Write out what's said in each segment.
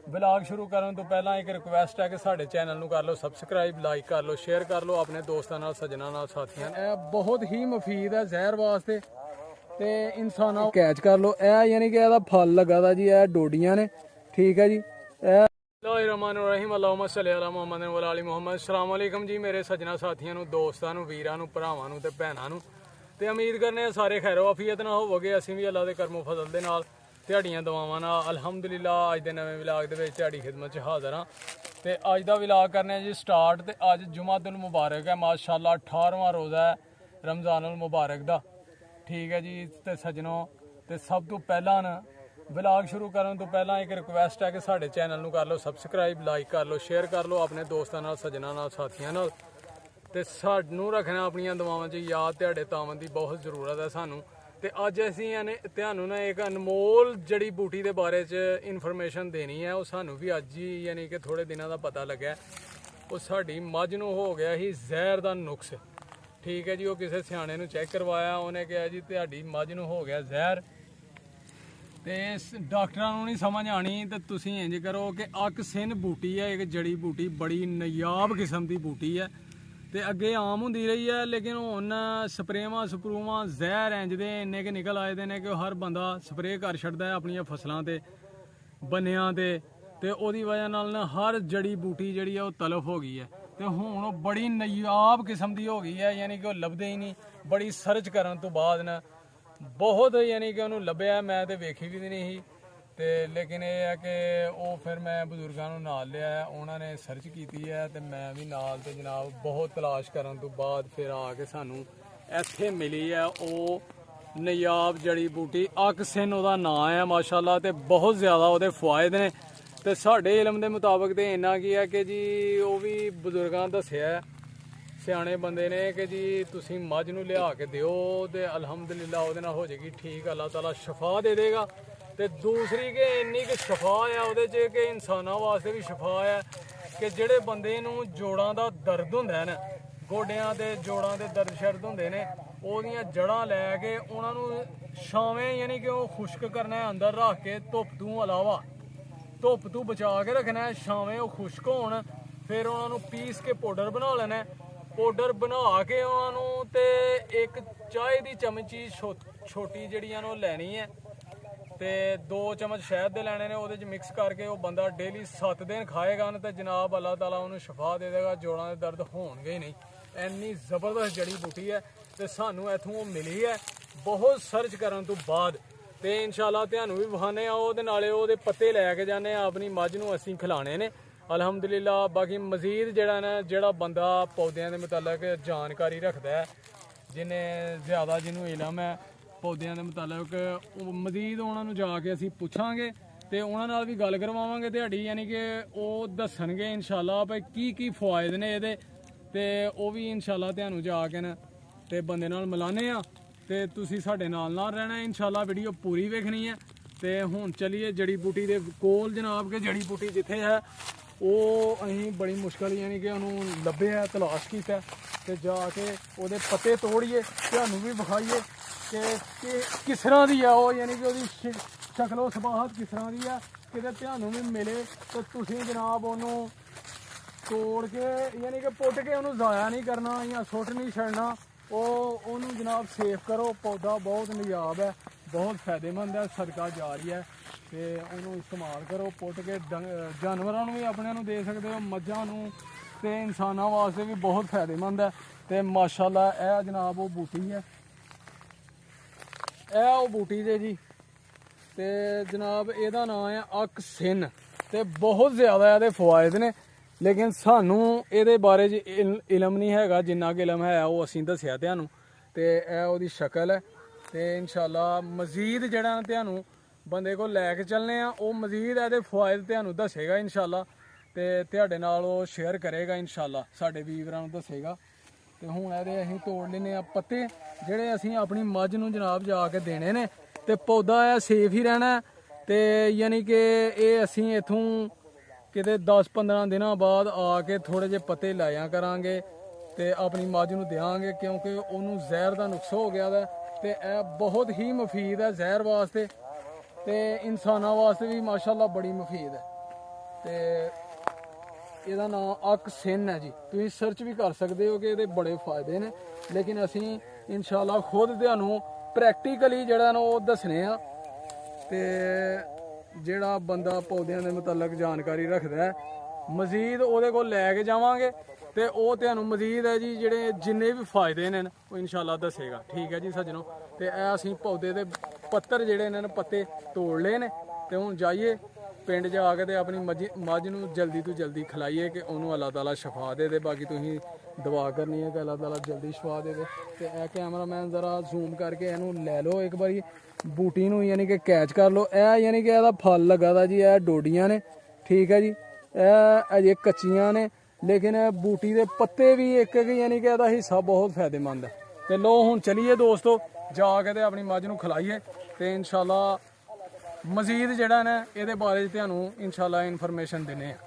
Vlog ਸ਼ੁਰੂ ਕਰਨ ਤੋਂ ਪਹਿਲਾਂ ਇੱਕ ਰਿਕੁਐਸਟ ਹੈ ਕਿ ਸਾਡੇ ਚੈਨਲ ਨੂੰ ਕਰ ਲਓ ਸਬਸਕ੍ਰਾਈਬ, ਲਾਈਕ ਕਰ ਲਓ, ਸ਼ੇਅਰ ਕਰ ਲਓ ਆਪਣੇ ਦੋਸਤਾਂ ਨਾਲ, ਸੱਜਣਾ ਨਾਲ, ਸਾਥੀਆਂ ਨਾਲ। ਇਹ ਬਹੁਤ ਹੀ ਮੁਫੀਦ ਹੈ ਜ਼ਹਿਰ ਵਾਸਤੇ ਤੇ ਇਨਸਾਨਾਂ ਨੂੰ ਕੈਚ ਕਰ ਲਓ। ਇਹ ਯਾਨੀ ਕਿ ਇਹਦਾ ਫਲ ਲੱਗਾ ਦਾ ਜੀ, ਇਹ ਡੋਡੀਆਂ ਨੇ, ਠੀਕ ਹੈ ਜੀ। ਬਿਸਮਿल्लाहिर्रहमानिर्रहीम अल्लाहुम्मा सल्ली अला मुहम्मद व अला मुहम्मद। अस्सलाम वालेकुम जी मेरे सजना साथियों ਨੂੰ, ਦੋਸਤਾਂ ਨੂੰ, ਵੀਰਾਂ ਨੂੰ, ਭਰਾਵਾਂ ਨੂੰ ਤੇ ਭੈਣਾਂ ਨੂੰ। ਤੇ ਉਮੀਦ ਕਰਨੇ ਆ ਸਾਰੇ ਖੈਰੋ ਆਫੀਅਤ ਨਾਲ ਹੋਵੋਗੇ। ਅਸੀਂ ਵੀ ਅੱਲਾ ਦੇ ਕਰਮੋ ਫਜ਼ਲ ਦੇ ਨਾਲ ਤੁਹਾਡੀਆਂ ਦੁਆਵਾਂ ਨਾਲ ਅਲਹਮਦੁਲਿਲਾ ਅੱਜ ਦੇ ਨਵੇਂ ਵਲੌਗ ਦੇ ਵਿੱਚ ਤੁਹਾਡੀ ਖਿਦਮਤ 'ਚ ਹਾਜ਼ਰ ਹਾਂ। ਤੇ ਅੱਜ ਦਾ ਵਲੌਗ ਕਰਨੇ ਜੀ ਸਟਾਰਟ। ਤੇ ਅੱਜ ਜੁਮਾਤੁਲ ਮੁਬਾਰਕ ਹੈ, ਮਾਸ਼ਾਅੱਲਾ 18ਵਾਂ ਰੋਜ਼ਾ ਹੈ ਰਮਜ਼ਾਨੁਲ ਮੁਬਾਰਕ ਦਾ, ਠੀਕ ਹੈ ਜੀ। ਤੇ ਸੱਜਣੋ, ਤੇ ਸਭ ਤੋਂ ਪਹਿਲਾਂ ਨਾ ਵਲੌਗ ਸ਼ੁਰੂ ਕਰਨ ਤੋਂ ਪਹਿਲਾਂ ਇੱਕ ਰਿਕੁਐਸਟ ਹੈ ਕਿ ਸਾਡੇ ਚੈਨਲ ਨੂੰ ਕਰ ਲਓ ਸਬਸਕ੍ਰਾਈਬ, ਲਾਈਕ ਕਰ ਲਓ, ਸ਼ੇਅਰ ਕਰ ਲਓ ਆਪਣੇ ਦੋਸਤਾਂ ਨਾਲ, ਸੱਜਣਾ ਨਾਲ, ਸਾਥੀਆਂ ਨਾਲ। ਤੇ ਸਾਨੂੰ ਰੱਖਣਾ ਆਪਣੀਆਂ ਦੁਆਵਾਂ 'ਚ ਯਾਦ, ਤੁਹਾਡੇ ਤਾਵਨ ਦੀ ਬਹੁਤ ਜ਼ਰੂਰਤ ਹੈ ਸਾਨੂੰ। ਤੇ ਅੱਜ ਅਸੀਂ ਤੁਹਾਨੂੰ ਨਾ ਇੱਕ ਅਨਮੋਲ ਜੜੀ ਬੂਟੀ ਦੇ ਬਾਰੇ 'ਚ ਇਨਫੋਰਮੇਸ਼ਨ ਦੇਣੀ ਹੈ। ਉਹ ਸਾਨੂੰ ਵੀ ਅੱਜ ਹੀ ਯਾਨੀ ਕਿ ਥੋੜੇ ਦਿਨਾਂ ਦਾ ਪਤਾ ਲੱਗਾ। ਉਹ ਸਾਡੀ ਮੱਝ ਨੂੰ ਹੋ ਗਿਆ ਸੀ ਜ਼ਹਿਰ ਦਾ ਨੁਕਸ, ਠੀਕ ਹੈ ਜੀ। ਉਹ ਕਿਸੇ ਸਿਆਣੇ ਨੂੰ ਚੈੱਕ ਕਰਵਾਇਆ, ਉਹਨੇ ਕਿਹਾ ਜੀ ਤੁਹਾਡੀ ਮੱਝ ਨੂੰ ਹੋ ਗਿਆ ਜ਼ਹਿਰ। ਤੇ ਡਾਕਟਰਾਂ ਨੂੰ ਨਹੀਂ ਸਮਝ ਆਣੀ, ਤੇ ਤੁਸੀਂ ਇੰਜ ਕਰੋ ਕਿ ਅਕਸਿਨ ਬੂਟੀ ਹੈ, ਇੱਕ ਜੜੀ ਬੂਟੀ ਬੜੀ ਨਾਯਾਬ ਕਿਸਮ ਦੀ ਬੂਟੀ ਹੈ। ਤੇ ਅੱਗੇ ਆਮ ਹੁੰਦੀ ਰਹੀ ਹੈ, ਲੇਕਿਨ ਹੁਣ ਸਪਰੇਵਾਂ ਸਪਰੂਵਾਂ ਜ਼ਹਿਰ ਇੰਜ ਦੇ ਇੰਨੇ ਕਿ ਨਿਕਲ ਆਏ ਦੇ ਨੇ ਕਿ ਹਰ ਬੰਦਾ ਸਪਰੇਅ ਕਰ ਛੱਡਦਾ ਹੈ ਆਪਣੀਆਂ ਫਸਲਾਂ ਤੇ, ਬੰਨਿਆਂ ਤੇ ਉਹਦੀ ਵਜ੍ਹਾ ਨਾਲ ਨਾ ਹਰ ਜੜੀ ਬੂਟੀ ਜਿਹੜੀ ਹੈ ਉਹ ਤਲਫ ਹੋ ਗਈ ਹੈ। ਤੇ ਹੁਣ ਉਹ ਬੜੀ ਨਾਯਾਬ ਕਿਸਮ ਦੀ ਹੋ ਗਈ ਹੈ, ਯਾਨੀ ਕਿ ਉਹ ਲੱਭਦੇ ਹੀ ਨਹੀਂ। ਬੜੀ ਸਰਚ ਕਰਨ ਤੋਂ ਬਾਅਦ ਨਾ ਬਹੁਤ ਯਾਨੀ ਕਿ ਉਹਨੂੰ ਲੱਭਿਆ, ਮੈਂ ਤੇ ਵੇਖੀ ਵੀ ਨਹੀਂ ਸੀ। ਤੇ ਲੇਕਿਨ ਇਹ ਹੈ ਕਿ ਉਹ ਫਿਰ ਮੈਂ ਬਜ਼ੁਰਗਾਂ ਨੂੰ ਨਾਲ ਲਿਆ, ਉਹਨਾਂ ਨੇ ਸਰਚ ਕੀਤੀ ਹੈ ਤੇ ਮੈਂ ਵੀ ਨਾਲ। ਤੇ ਜਨਾਬ ਬਹੁਤ ਤਲਾਸ਼ ਕਰਨ ਤੋਂ ਬਾਅਦ ਫਿਰ ਆ ਕੇ ਸਾਨੂੰ ਇੱਥੇ ਮਿਲੀ ਹੈ ਉਹ ਨਾਯਾਬ ਜੜੀ ਬੂਟੀ। ਅਕਸਿਨ ਉਹਦਾ ਨਾਂ ਹੈ ਮਾਸ਼ਾਅੱਲਾ, ਤੇ ਬਹੁਤ ਜ਼ਿਆਦਾ ਉਹਦੇ ਫਵਾਇਦ ਨੇ। ਤੇ ਸਾਡੇ ਇਲਮ ਦੇ ਮੁਤਾਬਕ ਤੇ ਇੰਨਾ ਕੀ ਹੈ ਕਿ ਜੀ ਉਹ ਵੀ ਬਜ਼ੁਰਗਾਂ ਦੱਸਿਆ, ਸਿਆਣੇ ਬੰਦੇ ਨੇ, ਕਿ ਜੀ ਤੁਸੀਂ ਮੱਝ ਨੂੰ ਲਿਆ ਕੇ ਦਿਓ ਤੇ ਅਲਹਮਦੁਲਿਲਾ ਉਹਦੇ ਨਾਲ ਹੋ ਜਾਏਗੀ ਠੀਕ, ਅੱਲਾਹ ਤਾਲਾ ਸ਼ਫਾ ਦੇ ਦੇਗਾ। ਤੇ ਦੂਸਰੀ ਕਿ ਇੰਨੀ ਕਿ ਸ਼ਫਾ ਆ ਉਹਦੇ 'ਚ ਕਿ ਇਨਸਾਨਾਂ ਵਾਸਤੇ ਵੀ ਸ਼ਫਾ ਆ ਕਿ ਜਿਹੜੇ ਬੰਦੇ ਨੂੰ ਜੋੜਾਂ ਦਾ ਦਰਦ ਹੁੰਦਾ ਨਾ, ਗੋਡਿਆਂ ਦੇ ਜੋੜਾਂ ਦੇ ਦਰਦ ਸ਼ਰਦ ਹੁੰਦੇ ਨੇ, ਉਹਦੀਆਂ ਜੜ੍ਹਾਂ ਲੈ ਕੇ ਉਹਨਾਂ ਨੂੰ ਛਾਵੇਂ ਯਾਨੀ ਕਿ ਉਹ ਖੁਸ਼ਕ ਕਰਨਾ, ਅੰਦਰ ਰੱਖ ਕੇ ਧੁੱਪ ਤੋਂ ਇਲਾਵਾ ਧੁੱਪ ਤੋਂ ਬਚਾ ਕੇ ਰੱਖਣਾ, ਛਾਵੇਂ ਉਹ ਖੁਸ਼ਕ ਹੋਣ। ਫਿਰ ਉਹਨਾਂ ਨੂੰ ਪੀਸ ਕੇ ਪਾਊਡਰ ਬਣਾ ਲੈਣਾ, ਪਾਊਡਰ ਬਣਾ ਕੇ ਉਹਨਾਂ ਨੂੰ ਤੇ ਇੱਕ ਚਾਹ ਦੀ ਚਮਚੀ ਛੋਟੀ ਜਿਹੜੀਆਂ ਨੂੰ ਲੈਣੀ ਹੈ, ਤੇ 2 ਚਮਚ ਸ਼ਹਿਦ ਦੇ ਲੈਣੇ ਨੇ, ਉਹਦੇ 'ਚ ਮਿਕਸ ਕਰਕੇ ਉਹ ਬੰਦਾ ਡੇਲੀ 7 ਦਿਨ ਖਾਏਗਾ ਨਾ, ਤੇ ਜਨਾਬ ਅੱਲਾਹ ਤਾਲਾ ਉਹਨੂੰ ਸ਼ਫਾ ਦੇ ਦੇਗਾ, ਜੋੜਾਂ ਦੇ ਦਰਦ ਹੋਣਗੇ ਹੀ ਨਹੀਂ। ਇੰਨੀ ਜ਼ਬਰਦਸਤ ਜੜੀ ਬੂਟੀ ਹੈ ਤੇ ਸਾਨੂੰ ਇੱਥੋਂ ਉਹ ਮਿਲੀ ਹੈ ਬਹੁਤ ਸਰਚ ਕਰਨ ਤੋਂ ਬਾਅਦ। ਤੇ ਇਨਸ਼ਾਅੱਲਾ ਤੁਹਾਨੂੰ ਵੀ ਵਿਖਾਣੇ ਆ, ਉਹਦੇ ਨਾਲੇ ਉਹਦੇ ਪੱਤੇ ਲੈ ਕੇ ਜਾਂਦੇ ਆ, ਆਪਣੀ ਮੱਝ ਨੂੰ ਅਸੀਂ ਖਿਲਾਣੇ ਨੇ ਅਲਹਮਦੁਲਿਲਾ। ਬਾਕੀ ਮਜ਼ੀਦ ਜਿਹੜਾ ਬੰਦਾ ਪੌਦਿਆਂ ਦੇ ਮੁਤਲਕ ਜਾਣਕਾਰੀ ਰੱਖਦਾ ਹੈ, ਜਿਹਨੇ ਜ਼ਿਆਦਾ ਜਿਹਨੂੰ ਇਲਮ ਹੈ ਪੌਦਿਆਂ ਦੇ ਮੁਤਲਕ, ਉਹ ਮਜ਼ੀਦ ਉਹਨਾਂ ਨੂੰ ਜਾ ਕੇ ਅਸੀਂ ਪੁੱਛਾਂਗੇ ਤੇ ਉਹਨਾਂ ਨਾਲ ਵੀ ਗੱਲ ਕਰਵਾਵਾਂਗੇ ਤੁਹਾਡੀ, ਯਾਨੀ ਕਿ ਉਹ ਦੱਸਣਗੇ ਇਨਸ਼ਾਅੱਲਾ ਭਾਈ ਕੀ ਕੀ ਫਵਾਇਦ ਨੇ ਇਹਦੇ। ਤੇ ਉਹ ਵੀ ਇਨਸ਼ਾਅੱਲਾ ਤੁਹਾਨੂੰ ਜਾ ਕੇ ਨਾ ਤੇ ਬੰਦੇ ਨਾਲ ਮਿਲਾਨੇ ਆ, ਤੇ ਤੁਸੀਂ ਸਾਡੇ ਨਾਲ ਰਹਿਣਾ ਇਨਸ਼ਾਅੱਲਾ, ਵੀਡੀਓ ਪੂਰੀ ਵੇਖਣੀ ਹੈ। ਤੇ ਹੁਣ ਚਲੀਏ ਜੜੀ ਬੂਟੀ ਦੇ ਕੋਲ ਜਨਾਬ, ਕਿ ਜੜੀ ਬੂਟੀ ਜਿੱਥੇ ਹੈ ਉਹ ਅਸੀਂ ਬੜੀ ਮੁਸ਼ਕਲ ਯਾਨੀ ਕਿ ਉਹਨੂੰ ਲੱਭਿਆ, ਤਲਾਸ਼ ਕੀਤਾ, ਤੇ ਜਾ ਕੇ ਉਹਦੇ ਪੱਤੇ ਤੋੜੀਏ, ਤੁਹਾਨੂੰ ਵੀ ਵਿਖਾਈਏ ਕਿ ਕਿਸ ਤਰ੍ਹਾਂ ਦੀ ਆ ਉਹ, ਯਾਨੀ ਕਿ ਉਹਦੀ ਸ਼ਕਲੋ ਸਬਾਹਤ ਕਿਸ ਤਰ੍ਹਾਂ ਦੀ ਆ, ਕਿਤੇ ਤੁਹਾਨੂੰ ਵੀ ਮਿਲੇ ਤੇ ਤੁਸੀਂ ਜਨਾਬ ਉਹਨੂੰ ਤੋੜ ਕੇ ਯਾਨੀ ਕਿ ਪੁੱਟ ਕੇ ਉਹਨੂੰ ਜ਼ਾਇਆ ਨਹੀਂ ਕਰਨਾ ਜਾਂ ਸੁੱਟ ਨਹੀਂ ਛੱਡਣਾ, ਉਹਨੂੰ ਜਨਾਬ ਸੇਫ ਕਰੋ। ਪੌਦਾ ਬਹੁਤ ਨਿਯਾਬ ਹੈ, ਬਹੁਤ ਫਾਇਦੇਮੰਦ ਹੈ, ਸਦਕਾ ਜਾਰੀ ਹੈ, ਤੇ ਉਹਨੂੰ ਇਸਤੇਮਾਲ ਕਰੋ। ਪੁੱਟ ਕੇ ਜਾਨਵਰਾਂ ਨੂੰ ਵੀ ਆਪਣਿਆਂ ਨੂੰ ਦੇ ਸਕਦੇ ਹੋ, ਮੱਝਾਂ ਨੂੰ, ਤੇ ਇਨਸਾਨਾਂ ਵਾਸਤੇ ਵੀ ਬਹੁਤ ਫਾਇਦੇਮੰਦ ਹੈ। ਤੇ ਮਾਸ਼ਾਅੱਲਾ ਇਹ ਜਨਾਬ ਉਹ ਬੂਟੀ ਹੈ, ਇਹ ਉਹ ਬੂਟੀ ਦੇ ਜੀ। ਤੇ ਜਨਾਬ ਇਹਦਾ ਨਾਮ ਹੈ ਅਕਸਿਨ, ਤੇ ਬਹੁਤ ਜ਼ਿਆਦਾ ਇਹਦੇ ਫਵਾਇਦ ਨੇ, ਲੇਕਿਨ ਸਾਨੂੰ ਇਹਦੇ ਬਾਰੇ 'ਚ ਇਲਮ ਨਹੀਂ ਹੈਗਾ। ਜਿੰਨਾ ਕੁ ਇਲਮ ਹੈ ਉਹ ਅਸੀਂ ਦੱਸਿਆ ਤੁਹਾਨੂੰ। ਤੇ ਇਹ ਉਹਦੀ ਸ਼ਕਲ ਹੈ, ਤੇ ਇਨਸ਼ਾਅੱਲਾ ਮਜ਼ੀਦ ਜਿਹੜਾ ਤੁਹਾਨੂੰ ਬੰਦੇ ਕੋਲ ਲੈ ਕੇ ਚੱਲਨੇ ਆ, ਉਹ ਮਜ਼ੀਦ ਇਹਦੇ ਫਵਾਇਦ ਤੁਹਾਨੂੰ ਦੱਸੇਗਾ ਇਨਸ਼ਾਅੱਲਾ, ਤੇ ਤੁਹਾਡੇ ਨਾਲ ਉਹ ਸ਼ੇਅਰ ਕਰੇਗਾ ਇਨਸ਼ਾਅੱਲਾ, ਸਾਡੇ ਵੀਰਾਂ ਨੂੰ ਦੱਸੇਗਾ। ਤੇ ਹੁਣ ਇਹਦੇ ਅਸੀਂ ਤੋੜ ਲੈਨੇ ਆ ਪੱਤੇ, ਜਿਹੜੇ ਅਸੀਂ ਆਪਣੀ ਮੱਝ ਨੂੰ ਜਨਾਬ ਜਾ ਕੇ ਦੇਣੇ ਨੇ। ਤੇ ਪੌਦਾ ਇਹ ਸੇਫ ਹੀ ਰਹਿਣਾ, ਤੇ ਯਾਨੀ ਕਿ ਇਹ ਅਸੀਂ ਇੱਥੋਂ ਕਿਤੇ 10-15 ਦਿਨਾਂ ਬਾਅਦ ਆ ਕੇ ਥੋੜੇ ਜਿਹੇ ਪੱਤੇ ਲਾਇਆ ਕਰਾਂਗੇ ਤੇ ਆਪਣੀ ਮੱਝ ਨੂੰ ਦੇਵਾਂਗੇ, ਕਿਉਂਕਿ ਉਹਨੂੰ ਜ਼ਹਿਰ ਦਾ ਨੁਕਸ ਹੋ ਗਿਆ ਦਾ। ਤੇ ਇਹ ਬਹੁਤ ਹੀ ਮੁਫੀਦ ਹੈ ਜ਼ਹਿਰ ਵਾਸਤੇ, ਤੇ ਇਨਸਾਨਾਂ ਵਾਸਤੇ ਵੀ ਮਾਸ਼ਾਅੱਲਾ ਬੜੀ ਮੁਫੀਦ ਹੈ। ਤੇ ਇਹਦਾ ਨਾਮ ਅਕਸਿਨ ਹੈ ਜੀ। ਤੁਸੀਂ ਸਰਚ ਵੀ ਕਰ ਸਕਦੇ ਹੋ ਕਿ ਇਹਦੇ ਬੜੇ ਫਾਇਦੇ ਨੇ, ਲੇਕਿਨ ਅਸੀਂ ਇਨਸ਼ਾਅੱਲਾ ਖੁਦ ਤੁਹਾਨੂੰ ਪ੍ਰੈਕਟੀਕਲੀ ਜਿਹੜਾ ਨਾ ਉਹ ਦੱਸਣੇ ਆ। ਤੇ ਜਿਹੜਾ ਬੰਦਾ ਪੌਦਿਆਂ ਦੇ ਮੁਤਲਕ ਜਾਣਕਾਰੀ ਰੱਖਦਾ ਹੈ ਮਜ਼ੀਦ ਉਹਦੇ ਕੋਲ ਲੈ ਕੇ ਜਾਵਾਂਗੇ ਤੇ ਉਹ ਤੁਹਾਨੂੰ ਮਜ਼ੀਦ ਹੈ ਜੀ ਜਿਹੜੇ ਜਿੰਨੇ ਵੀ ਫਾਇਦੇ ਨੇ ਉਹ ਇਨਸ਼ਾਅੱਲਾ ਦੱਸੇਗਾ। ਠੀਕ ਹੈ ਜੀ ਸੱਜਣੋ, ਤੇ ਇਹ ਅਸੀਂ ਪੌਦੇ ਦੇ ਪੱਤਰ ਜਿਹੜੇ ਨੇ ਪੱਤੇ ਤੋੜ ਲਏ ਨੇ ਤੇ ਹੁਣ ਜਾਈਏ ਪਿੰਡ ਜਾ ਕੇ ਤੇ ਆਪਣੀ ਮੱਝ ਨੂੰ ਜਲਦੀ ਤੋਂ ਜਲਦੀ ਖਿਲਾਈਏ ਕਿ ਉਹਨੂੰ ਅੱਲਾਹ ਤਾਲਾ ਸ਼ਫਾ ਦੇ ਦੇ। ਬਾਕੀ ਤੁਸੀਂ ਦੁਆ ਕਰਨੀ ਹੈ ਕਿ ਅੱਲਾਹ ਤਾਲਾ ਜਲਦੀ ਸ਼ਫਾ ਦੇ ਦੇ। ਤੇ ਇਹ ਕੈਮਰਾਮੈਨ ਜ਼ਰਾ ਜ਼ੂਮ ਕਰਕੇ ਇਹਨੂੰ ਲੈ ਲਓ ਇੱਕ ਵਾਰੀ, ਬੂਟੀ ਨੂੰ ਯਾਨੀ ਕਿ ਕੈਚ ਕਰ ਲਓ। ਇਹ ਯਾਨੀ ਕਿ ਇਹਦਾ ਫਲ ਲੱਗਾ ਦਾ ਜੀ, ਇਹ ਡੋਡੀਆਂ ਨੇ। ਠੀਕ ਹੈ ਜੀ, ਇਹ ਅਜੇ ਕੱਚੀਆਂ ਨੇ, ਲੇਕਿਨ ਇਹ ਬੂਟੀ ਦੇ ਪੱਤੇ ਵੀ ਇੱਕ ਯਾਨੀ ਕਿ ਇਹਦਾ ਹਿੱਸਾ ਬਹੁਤ ਫਾਇਦੇਮੰਦ ਹੈ। ਤੇ ਲੋ ਹੁਣ ਚਲੀਏ ਦੋਸਤੋ, ਜਾ ਕੇ ਤੇ ਆਪਣੀ ਮੱਝ ਨੂੰ ਖਿਲਾਈਏ ਤੇ ਇਨਸ਼ਾਅੱਲਾ ਮਜ਼ੀਦ ਜਿਹੜਾ ਨਾ ਇਹਦੇ ਬਾਰੇ ਤੁਹਾਨੂੰ ਇਨਸ਼ਾਅੱਲਾ ਇਨਫੋਰਮੇਸ਼ਨ ਦਿੰਨੇ ਆ।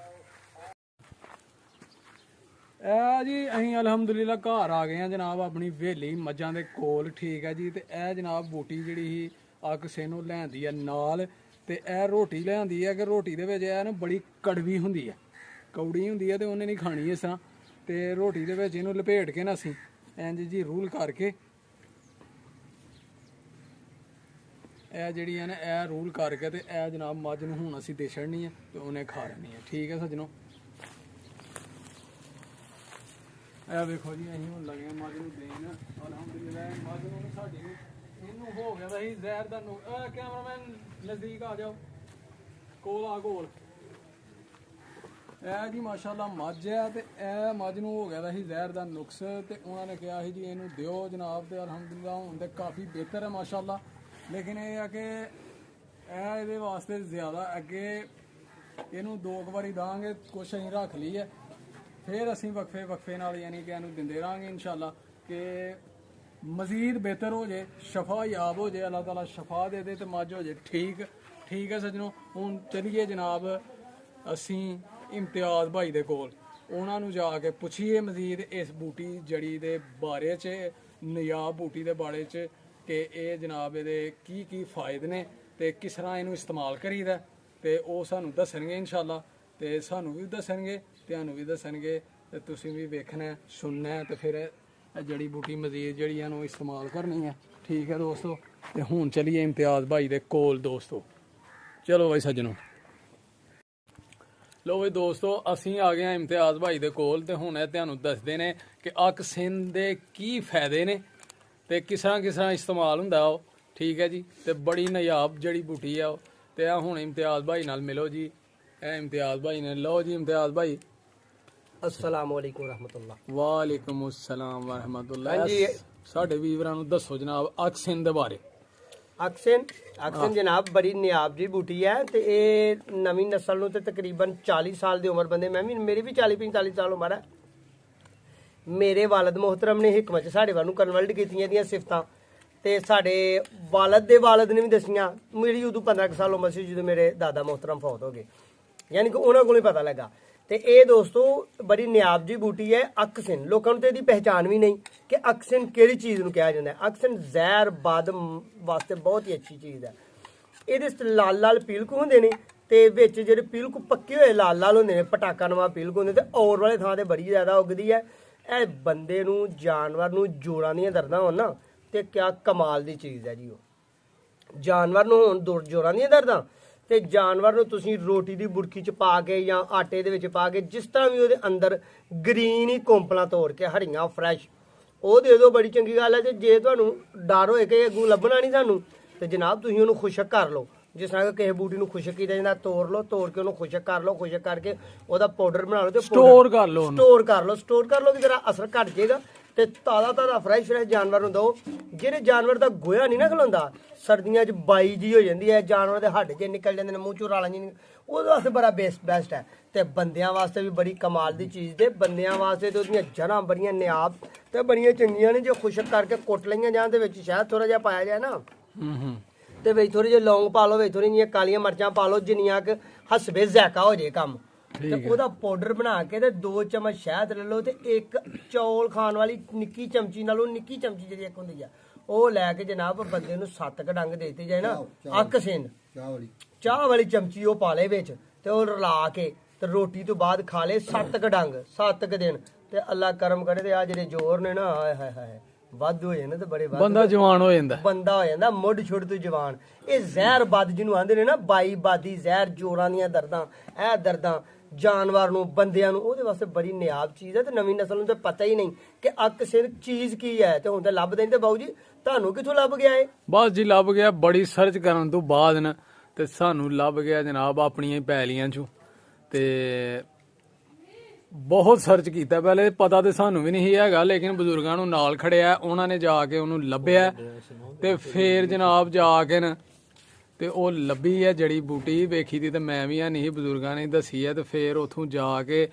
ਇਹ ਜੀ ਅਸੀਂ ਅਲਹਮਦੁਲਿਲਾ ਘਰ ਆ ਗਏ ਆ ਜਨਾਬ ਆਪਣੀ ਹਵੇਲੀ ਮੱਝਾਂ ਦੇ ਕੋਲ। ਠੀਕ ਹੈ ਜੀ, ਤੇ ਇਹ ਜਨਾਬ ਬੂਟੀ ਜਿਹੜੀ ਸੀ ਅਕਸਿਨ ਲੈਂਦੀ ਹੈ ਨਾਲ, ਤੇ ਇਹ ਰੋਟੀ ਲਿਆਂਦੀ ਹੈ ਕਿ ਰੋਟੀ ਦੇ ਵਿੱਚ ਇਹ ਨਾ ਬੜੀ ਕੜਵੀ ਹੁੰਦੀ ਹੈ, ਕੌੜੀ ਹੁੰਦੀ ਹੈ ਤੇ ਉਹਨੇ ਨਹੀਂ ਖਾਣੀ ਇਸ ਤਰ੍ਹਾਂ। ਤੇ ਰੋਟੀ ਦੇ ਵਿੱਚ ਇਹਨੂੰ ਲਪੇਟ ਕੇ ਨਾ ਅਸੀਂ ਇੰਜ ਜੀ ਰੂਲ ਕਰਕੇ ਇਹ ਜਿਹੜੀਆਂ ਨੇ ਇਹ ਰੂਲ ਕਰਕੇ ਤੇ ਇਹ ਜਨਾਬ ਮੱਝ ਨੂੰ ਹੁਣ ਅਸੀਂ ਦੇ ਛੱਡਣੀ ਹੈ ਤੇ ਉਹਨੇ ਖਾ ਲੈਣੀ ਹੈ। ਠੀਕ ਹੈ ਸੱਜਣੋ, ਇਹ ਵੇਖੋ ਜੀ ਅਸੀਂ ਹੁਣ ਲੱਗੇ ਮੱਝ ਨੂੰ ਦੇਣ। ਅਲਹਮਦੁਲਿਲਾ ਮੱਝ ਨੂੰ ਸਾਡੀ ਇਹਨੂੰ ਹੋ ਗਿਆ ਸੀ ਜ਼ਹਿਰ ਦਾ ਕੈਮਰਾਮੈਨ ਨਜ਼ਦੀਕ ਆ ਜਾਓ, ਕੋਲ ਆ ਕੋਲ। ਇਹ ਜੀ ਮਾਸ਼ਾਅੱਲਾ ਮੱਝ ਹੈ ਤੇ ਇਹ ਮੱਝ ਨੂੰ ਹੋ ਗਿਆ ਸੀ ਜ਼ਹਿਰ ਦਾ ਨੁਕਸ ਤੇ ਉਹਨਾਂ ਨੇ ਕਿਹਾ ਸੀ ਜੀ ਇਹਨੂੰ ਦਿਓ ਜਨਾਬ। ਤੇ ਅਲਹਮਦੁਲਿਲਾ ਹੁਣ ਤੇ ਕਾਫੀ ਬਿਹਤਰ ਹੈ ਮਾਸ਼ਾਅੱਲਾ। ਲੇਕਿਨ ਇਹ ਆ ਕਿ ਇਹ ਇਹਦੇ ਵਾਸਤੇ ਜ਼ਿਆਦਾ ਅੱਗੇ ਇਹਨੂੰ 2 ਵਾਰੀ ਦਾਂਗੇ, ਕੁਛ ਅਸੀਂ ਰੱਖ ਲਈ ਹੈ, ਫਿਰ ਅਸੀਂ ਵਕਫੇ ਨਾਲ ਯਾਨੀ ਕਿ ਇਹਨੂੰ ਦਿੰਦੇ ਰਹਾਂਗੇ ਇਨਸ਼ਾਅੱਲਾ ਕਿ ਮਜ਼ੀਦ ਬਿਹਤਰ ਹੋ ਜੇ, ਸ਼ਫਾ ਯਾਬ ਹੋ ਜੇ, ਅੱਲਾਹ ਤਾਲਾ ਸ਼ਫਾ ਦੇ ਦੇ ਤੇ ਮੱਝ ਹੋ ਜੇ ਠੀਕ। ਠੀਕ ਹੈ ਸੱਜਣੋ, ਹੁਣ ਚਲੀਏ ਜਨਾਬ ਅਸੀਂ ਇਮਤਿਆਜ਼ ਭਾਈ ਦੇ ਕੋਲ, ਉਹਨਾਂ ਨੂੰ ਜਾ ਕੇ ਪੁੱਛੀਏ ਮਜ਼ੀਦ ਇਸ ਬੂਟੀ ਜੜੀ ਦੇ ਬਾਰੇ 'ਚ, ਨਯਾਬ ਬੂਟੀ ਦੇ ਬਾਰੇ 'ਚ ਕਿ ਇਹ ਜਨਾਬ ਇਹਦੇ ਕੀ ਕੀ ਫਾਇਦੇ ਨੇ ਤੇ ਕਿਸ ਤਰ੍ਹਾਂ ਇਹਨੂੰ ਇਸਤੇਮਾਲ ਕਰੀਦਾ। ਤੇ ਉਹ ਸਾਨੂੰ ਦੱਸਣਗੇ ਇਨਸ਼ਾਅੱਲਾ, ਤੇ ਸਾਨੂੰ ਵੀ ਦੱਸਣਗੇ, ਤੁਹਾਨੂੰ ਵੀ ਦੱਸਣਗੇ, ਤੇ ਤੁਸੀਂ ਵੀ ਵੇਖਣਾ ਸੁਣਨਾ ਤੇ ਫਿਰ ਇਹ ਜੜੀ ਬੂਟੀ ਮਜ਼ੀਦ ਜਿਹੜੀ ਇਹਨੂੰ ਇਸਤੇਮਾਲ ਕਰਨੀ ਹੈ। ਠੀਕ ਹੈ ਦੋਸਤੋ, ਤੇ ਹੁਣ ਚਲੀਏ ਇਮਤਿਆਜ਼ ਭਾਈ ਦੇ ਕੋਲ ਦੋਸਤੋ। ਚਲੋ ਬਈ ਸੱਜਣੋ, ਲੋ ਬਈ ਦੋਸਤੋ ਅਸੀਂ ਆ ਗਏ ਹਾਂ ਇਮਤਿਆਜ਼ ਭਾਈ ਦੇ ਕੋਲ ਤੇ ਹੁਣ ਇਹ ਤੁਹਾਨੂੰ ਦੱਸਦੇ ਨੇ ਕਿ ਅਕਸਿਨ ਦੇ ਕੀ ਫਾਇਦੇ ਨੇ ਤੇ ਕਿਸ ਤਰ੍ਹਾਂ ਇਸਤੇਮਾਲ ਹੁੰਦਾ ਉਹ। ਠੀਕ ਹੈ ਜੀ, ਤੇ ਬੜੀ ਨਾਯਾਬ ਜੜੀ ਬੂਟੀ ਆ ਉਹ। ਤੇ ਆ ਹੁਣ ਇਮਤਿਆਜ਼ ਭਾਈ ਨਾਲ ਮਿਲੋ ਜੀ, ਇਹ ਇਮਤਿਆਜ਼ ਭਾਈ ਨੇ। ਲਓ ਜੀ ਇਮਤਿਆਜ਼ ਭਾਈ, अस्सलाम वालेकुम रहमतुल्लाह। वालेकुम अस्सलाम व रहमतुल्लाह। हाँ जी, ਸਾਡੇ ਵੀਰਾਂ ਨੂੰ ਦੱਸੋ ਜਨਾਬ ਅਕਸਿਨ ਦੇ ਬਾਰੇ। ਅਕਸਿਨ ਜਨਾਬ ਬੜੀ ਨਿਆਬ ਜੀ ਬੂਟੀ ਹੈ ਤੇ ਇਹ ਨਵੀਂ ਨਸਲ ਨੂੰ ਤੇ ਤਕਰੀਬਨ 40 ਸਾਲ ਦੀ ਉਮਰ ਬੰਦੇ, ਮੇਰੀ ਵੀ 40-45 ਸਾਲ ਉਮਰ ਹੈ। ਮੇਰੇ ਵਾਲਦ ਮੁਹਤਰਮ ਨੇ ਹਿਕਮਤ ਸਾਡੇ ਵੱਲ ਨੂੰ ਕਨਵਰਟ ਕੀਤੀਆਂ ਦੀਆਂ ਸਿਫਤਾਂ ਤੇ ਸਾਡੇ ਵਾਲਦ ਦੇ ਵਾਲਦ ਨੇ ਵੀ ਦਸੀਆਂ। ਮੇਰੀ ਉਦੋਂ 15 ਸਾਲ ਉਮਰ ਸੀ ਜਦੋਂ ਮੇਰੇ ਦਾਦਾ ਮੁਹਤਰਮ ਫੌਤ ਹੋ ਗਏ, ਯਾਨੀ ਕਿ ਉਹਨਾਂ ਕੋਲ ਹੀ ਪਤਾ ਲੱਗਾ। ਤੇ ਇਹ ਦੋਸਤੋ ਬੜੀ ਨਿਆਬ ਜੀ ਬੂਟੀ ਹੈ ਅਕਸਿਨ। ਲੋਕਾਂ ਨੂੰ ਤੇ ਇਹਦੀ ਪਹਿਚਾਣ ਵੀ ਨਹੀਂ ਕਿ ਅਕਸਿਨ ਕਿਹੜੀ ਚੀਜ਼ ਨੂੰ ਕਿਹਾ ਜਾਂਦਾ ਹੈ। ਅਕਸਿਨ ਜ਼ਹਿਰ ਬਾਦਮ ਵਾਸਤੇ ਬਹੁਤ ਹੀ ਅੱਛੀ ਚੀਜ਼ ਹੈ। ਇਹਦੇ ਲਾਲ ਪੀਲਕ ਹੁੰਦੇ ਨੇ ਤੇ ਵਿੱਚ ਜਿਹੜੇ ਪੀਲਕ ਪੱਕੇ ਹੋਏ ਲਾਲ ਹੁੰਦੇ ਨੇ, ਪਟਾਕਾ ਨਵਾਂ ਪੀਲਕ ਹੁੰਦੇ ਤੇ ਔਰ ਵਾਲੇ ਥਾਂ ਤੇ ਬੜੀ ਜ਼ਿਆਦਾ ਉੱਗਦੀ ਹੈ। ਇਹ ਬੰਦੇ ਨੂੰ ਜਾਨਵਰ ਨੂੰ ਜੋੜਾਂ ਦੀਆਂ ਦਰਦਾਂ ਹੋਣ ਨਾ ਤੇ ਕਿਆ ਕਮਾਲ ਦੀ ਚੀਜ਼ ਹੈ ਜੀ। ਉਹ ਜਾਨਵਰ ਨੂੰ ਹੋਣ ਜੋੜਾਂ ਦੀਆਂ ਦਰਦਾਂ ਤੇ ਜਾਨਵਰ ਨੂੰ ਤੁਸੀਂ ਰੋਟੀ ਦੀ ਬੁਰਕੀ 'ਚ ਪਾ ਕੇ ਜਾਂ ਆਟੇ ਦੇ ਵਿੱਚ ਪਾ ਕੇ ਜਿਸ ਤਰ੍ਹਾਂ ਵੀ ਉਹਦੇ ਅੰਦਰ ਗ੍ਰੀਨ ਹੀ ਕੋਂਪਲਾਂ ਤੋੜ ਕੇ ਹਰੀਆਂ ਫਰੈਸ਼ ਉਹ ਦੇ ਦਿਓ, ਬੜੀ ਚੰਗੀ ਗੱਲ ਹੈ। ਤੇ ਜੇ ਤੁਹਾਨੂੰ ਡਰ ਹੋਏ ਕਿ ਅੱਗੋਂ ਲੱਭਣਾ ਨਹੀਂ ਸਾਨੂੰ ਤੇ ਜਨਾਬ ਤੁਸੀਂ ਉਹਨੂੰ ਖੁਸ਼ਕ ਕਰ ਲਓ। ਜਿਸ ਤਰ੍ਹਾਂ ਕਿ ਕਿਸੇ ਬੂਟੀ ਨੂੰ ਖੁਸ਼ਕ ਕੀਤਾ ਜਾਂਦਾ, ਤੋੜ ਲਓ, ਤੋੜ ਕੇ ਉਹਨੂੰ ਖੁਸ਼ਕ ਕਰ ਲਓ, ਖੁਸ਼ਕ ਕਰਕੇ ਉਹਦਾ ਪਾਊਡਰ ਬਣਾ ਲਓ ਤੇ ਸਟੋਰ ਕਰ ਲਓ ਕਿ ਜਰਾ ਅਸਰ ਘਟ ਜਾਏਗਾ ਤੇ ਤਾਜ਼ਾ ਫਰੈਸ਼ ਜਾਨਵਰ ਨੂੰ ਦਿਓ। ਜਿਹੜੇ ਜਾਨਵਰ ਦਾ ਗੋਇਆ ਨਹੀਂ ਨਾ ਖਲਾਉਂਦਾ, ਸਰਦੀਆਂ 'ਚ ਬਾਈ ਜੀ ਹੋ ਜਾਂਦੀ ਹੈ, ਜਾਨਵਰ ਦੇ ਹੱਡ ਜੇ ਨਿਕਲ ਜਾਂਦੇ ਨੇ, ਮੂੰਹ ਚੋਂ ਰਾਲਾਂ ਜੀ, ਉਹਦੇ ਵਾਸਤੇ ਬੜਾ ਬੈਸਟ ਹੈ। ਤੇ ਬੰਦਿਆਂ ਵਾਸਤੇ ਵੀ ਬੜੀ ਕਮਾਲ ਦੀ ਚੀਜ਼ ਦੇ। ਬੰਦਿਆਂ ਵਾਸਤੇ ਤੇ ਉਹਦੀਆਂ ਜੜ੍ਹਾਂ ਬੜੀਆਂ ਨਿਆਬ ਤੇ ਬੜੀਆਂ ਚੰਗੀਆਂ ਨੇ। ਜੇ ਖੁਸ਼ਕ ਕਰਕੇ ਕੁੱਟ ਲਈਆਂ ਜਾਣ ਦੇ ਵਿੱਚ ਸ਼ਾਇਦ ਥੋੜਾ ਜਿਹਾ ਪਾਇਆ ਜਾਏ ਨਾ ਤੇ ਵਿੱਚ ਥੋੜੇ ਜਿਹੇ ਲੌਂਗ ਪਾ ਲਓ, ਵਿੱਚ ਥੋੜ੍ਹੀਆਂ ਜਿਹੀਆਂ ਕਾਲੀਆਂ ਮਿਰਚਾਂ ਪਾ ਲਓ, ਜਿੰਨੀਆਂ ਕਿ ਹਸਬੇ ਜ਼ਾਇਕਾ ਹੋ ਜੇ ਕੰਮ। ਤੇ ਉਹਦਾ ਪਾਊਡਰ ਬਣਾ ਕੇ ਤੇ 2 ਚਮਚ ਸ਼ਹਿਦ ਲੈ ਲਓ ਤੇ ਇੱਕ ਚੌਲ ਖਾਣ ਵਾਲੀ ਨਿੱਕੀ ਚਮਚੀ ਨਾਲੋਂ ਨਿੱਕੀ ਚਮਚੀ ਜਿਹੜੀ ਇੱਕ ਹੁੰਦੀ ਆ ਉਹ ਲੈ ਕੇ ਜਨਾਬ ਬੰਦੇ ਨੂੰ 7 ਡੰਗ ਦੇ ਦਿੱਤੇ ਜਾਏ ਨਾ। ਅਕਸਿਨ ਚਾਹ ਵਾਲੀ ਚਮਚੀ ਉਹ ਪਾ ਲੇ ਵਿੱਚ ਤੇ ਉਹ ਰਲਾ ਕੇ ਤੇ ਰੋਟੀ ਤੋਂ ਬਾਅਦ ਖਾ ਲੇ 7 ਕ ਡੰਗ 7 ਕ ਦਿਨ ਤੇ ਅੱਲਾ ਕਰਮ ਕਰੇ ਤੇ ਆ ਜਿਹੜੇ ਜ਼ੋਰ ਨੇ ਨਾ ਹਾਏ ਹਾਏ ਹਾਏ ਵੱਧ ਹੋ ਜਾਂਦੇ ਤੇ ਬੜੇ ਵੱਧ ਬੰਦਾ ਜਵਾਨ ਹੋ ਜਾਂਦਾ। ਬੰਦਾ ਹੋ ਜਾਂਦਾ ਮੁੱਢ ਛੁੱਟ ਤੋਂ ਜਵਾਨ। ਇਹ ਜ਼ਹਿਰ ਬਦ ਜਿਹਨੂੰ ਆਂਦੇ ਨੇ ਨਾ ਬਾਈ ਬਾਦੀ ਜ਼ਹਿਰ, ਜੋੜਾਂ ਦੀਆਂ ਦਰਦਾਂ, ਇਹ ਦਰਦਾਂ ਜਾਨਵਰ ਨੂੰ ਬੰਦਿਆਂ ਨੂੰ ਉਹਦੇ ਵਾਸਤੇ ਬੜੀ ਨਿਆਬ ਚੀਜ਼ ਹੈ। ਤੇ ਨਵੀਂ ਨਸਲ ਨੂੰ ਤੇ ਪਤਾ ਹੀ ਨਹੀਂ ਕਿ ਅੱਕ ਸਿਰ ਚੀਜ਼ ਕੀ ਹੈ। ਤੇ ਹੁਣ ਤੇ ਲੱਭਦੇ ਨਹੀਂ। ਤੇ ਬਾਊ ਜੀ ਤੁਹਾਨੂੰ ਕਿੱਥੋਂ ਲੱਭ ਗਿਆ ਇਹ? ਬਸ ਜੀ ਲੱਭ ਗਿਆ, ਬੜੀ ਸਰਚ ਕਰਨ ਤੋਂ ਬਾਅਦ ਨਾ ਤੇ ਸਾਨੂੰ ਲੱਭ ਗਿਆ ਜਨਾਬ ਆਪਣੀਆਂ ਹੀ ਪੈਲੀਆਂ ਚੋਂ। ਤੇ ਬਹੁਤ ਸਰਚ ਕੀਤਾ, ਪਹਿਲੇ ਪਤਾ ਤੇ ਸਾਨੂੰ ਵੀ ਨਹੀਂ ਹੈਗਾ, ਲੇਕਿਨ ਬਜ਼ੁਰਗਾਂ ਨੂੰ ਨਾਲ ਖੜਿਆ, ਉਹਨਾਂ ਨੇ ਜਾ ਕੇ ਉਹਨੂੰ ਲੱਭਿਆ ਤੇ ਫੇਰ ਜਨਾਬ ਜਾ ਕੇ ਨਾ ਤੇ ਉਹ ਲੱਭੀ ਹੈ ਜੜੀ ਬੂਟੀ, ਵੇਖੀ ਦੀ ਤੇ ਮੈਂ ਵੀ ਨਹੀਂ, ਬਜ਼ੁਰਗਾਂ ਨੇ ਦੱਸੀ ਹੈ। ਤੇ ਫੇਰ ਉਥੋਂ ਜਾ ਕੇ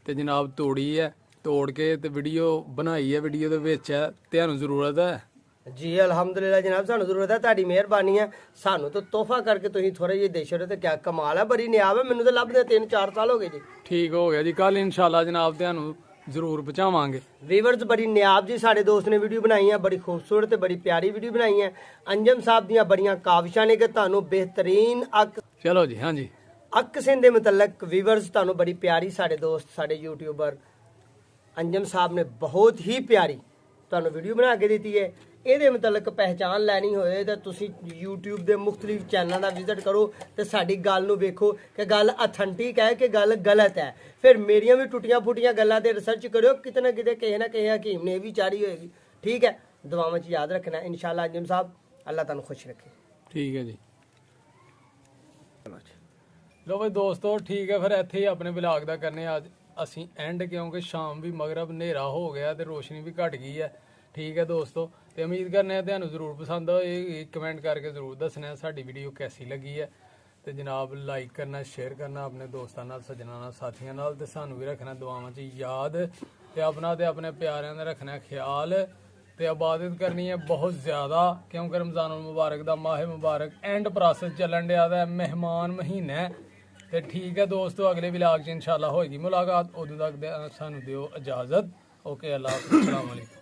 ਤੇ ਜਨਾਬ ਤੋੜੀ ਹੈ, ਤੋੜ ਕੇ ਤੇ ਵੀਡੀਓ ਬਣਾਈ ਹੈ। ਵੀਡੀਓ ਦੇ ਵਿੱਚ ਹੈ, ਤੁਹਾਨੂੰ ਜ਼ਰੂਰਤ ਹੈ ਜੀ ਅਲਹਮਦੁਲਿਲਾ ਜਨਾਬ, ਸਾਨੂੰ ਜ਼ਰੂਰਤ ਹੈ, ਤੁਹਾਡੀ ਮਿਹਰਬਾਨੀ ਹੈ। ਸਾਨੂੰ ਤਾਂ ਤੋਹਫਾ ਕਰਕੇ ਤੁਸੀਂ ਥੋੜਾ ਜਿਹਾ ਦੇ ਛੱਡੋ ਤੇ ਕਿਆ ਕਮਾਲ ਹੈ, ਬੜੀ ਨਿਆਬ ਹੈ। ਮੈਨੂੰ ਤਾਂ ਲੱਭਦੇ 3-4 ਸਾਲ ਹੋ ਗਏ ਜੀ। ਠੀਕ ਹੋ ਗਿਆ ਜੀ, ਕੱਲ ਇਨਸ਼ਾਅੱਲਾ ਜਨਾਬ ਤੁਹਾਨੂੰ ਜ਼ਰੂਰ ਪਹੁੰਚਾਵਾਂਗੇ। ਵੀਵਰਸ ਬੜੀ ਨਿਆਬ ਜੀ ਸਾਡੇ ਦੋਸਤ ਨੇ ਵੀਡੀਓ ਬਣਾਈ ਹੈ, ਬੜੀ ਖੂਬਸੂਰਤ ਤੇ ਬੜੀ ਪਿਆਰੀ ਵੀਡੀਓ ਬਣਾਈ ਹੈ। ਅੰਜਮ ਸਾਹਿਬ ਦੀਆਂ ਬੜੀਆਂ ਕਾਵਿਸ਼ਾਂ ਨੇ ਕਿ ਤੁਹਾਨੂੰ ਬਿਹਤਰੀਨ ਚਲੋ ਜੀ, ਹਾਂਜੀ ਅੱਕ ਸਿੰਘ ਦੇ ਮੁਤਲਕ ਵੀਵਰਸ ਤੁਹਾਨੂੰ ਬੜੀ ਪਿਆਰੀ ਸਾਡੇ ਦੋਸਤ ਸਾਡੇ ਯੂਟਿਊਬਰ ਅੰਜਮ ਸਾਹਿਬ ਨੇ ਬਹੁਤ ਹੀ ਪਿਆਰੀ ਤੁਹਾਨੂੰ ਵੀਡੀਓ ਬਣਾ ਕੇ ਦਿੱਤੀ ਹੈ। ਇਹਦੇ ਮੁਤਲਕ ਪਹਿਚਾਨ ਲੈਣੀ ਹੋਏ ਤਾਂ ਤੁਸੀਂ YouTube ਦੇ ਮੁxtਲਿਫ ਚੈਨਲਾਂ ਦਾ ਵਿਜ਼ਿਟ ਕਰੋ ਤੇ ਸਾਡੀ ਗੱਲ ਨੂੰ ਵੇਖੋ ਕਿ ਗੱਲ ਅਥੈਂਟਿਕ ਹੈ ਕਿ ਗੱਲ ਗਲਤ ਹੈ। ਫਿਰ ਮੇਰੀਆਂ ਵੀ ਟੁੱਟੀਆਂ ਫੁੱਟੀਆਂ ਗੱਲਾਂ ਤੇ ਰਿਸਰਚ ਕਰਿਓ, ਕਿਤੇ ਨਾ ਕਿਤੇ ਕਿਸੇ ਨਾ ਕਿਸੇ ਹਕੀਮ ਨੇ ਇਹ ਵੀ ਚਾੜੀ ਹੋਏਗੀ। ਠੀਕ ਹੈ, ਦੁਆਵਾਂ 'ਚ ਯਾਦ ਰੱਖਣਾ ਇਨਸ਼ਾਅੱਲਾ। ਅੰਜਮ ਸਾਹਿਬ ਅੱਲਾਹ ਤੁਹਾਨੂੰ ਖੁਸ਼ ਰੱਖੇ। ਠੀਕ ਹੈ ਜੀ। ਲੋ ਬਈ ਦੋਸਤੋ, ਠੀਕ ਹੈ, ਫਿਰ ਇੱਥੇ ਹੀ ਆਪਣੇ ਵਲੌਗ ਦਾ ਕਰਨੇ ਅੱਜ ਅਸੀਂ ਐਂਡ, ਕਿਉਂਕਿ ਸ਼ਾਮ ਵੀ ਮਗਰਬ ਹਨੇਰਾ ਹੋ ਗਿਆ ਤੇ ਰੋਸ਼ਨੀ ਵੀ ਘਟ ਗਈ ਹੈ। ਠੀਕ ਹੈ ਦੋਸਤੋ, ਤੇ ਉਮੀਦ ਕਰਨੇ ਆ ਤੁਹਾਨੂੰ ਜ਼ਰੂਰ ਪਸੰਦ ਆਏ। ਕਮੈਂਟ ਕਰਕੇ ਜ਼ਰੂਰ ਦੱਸਣਾ ਸਾਡੀ ਵੀਡੀਓ ਕੈਸੀ ਲੱਗੀ ਹੈ। ਤੇ ਜਨਾਬ ਲਾਈਕ ਕਰਨਾ, ਸ਼ੇਅਰ ਕਰਨਾ ਆਪਣੇ ਦੋਸਤਾਂ ਨਾਲ, ਸੱਜਣਾਂ ਨਾਲ, ਸਾਥੀਆਂ ਨਾਲ, ਤੇ ਸਾਨੂੰ ਵੀ ਰੱਖਣਾ ਦੁਆਵਾਂ 'ਚ ਯਾਦ, ਤੇ ਆਪਣਾ ਤੇ ਆਪਣੇ ਪਿਆਰਿਆਂ ਦਾ ਰੱਖਣਾ ਖਿਆਲ, ਤੇ ਇਬਾਦਤ ਕਰਨੀ ਹੈ ਬਹੁਤ ਜ਼ਿਆਦਾ, ਕਿਉਂਕਿ ਰਮਜ਼ਾਨ ਮੁਬਾਰਕ ਦਾ ਮਾਹ ਮੁਬਾਰਕ ਐਂਡ ਪ੍ਰੋਸੈਸ ਚੱਲਣ ਡਿਆ ਦਾ, ਮਹਿਮਾਨ ਮਹੀਨਾ ਹੈ। ਤੇ ਠੀਕ ਹੈ ਦੋਸਤੋ, ਅਗਲੇ ਵਲੌਗ 'ਚ ਇਨਸ਼ਾਅੱਲਾ ਹੋਏਗੀ ਮੁਲਾਕਾਤ। ਉਦੋਂ ਤੱਕ ਸਾਨੂੰ ਦਿਓ ਇਜਾਜ਼ਤ। ਓਕੇ, ਅੱਲਾਹ ਹਾਫਿਜ਼, अस्सलाम वालेकुम।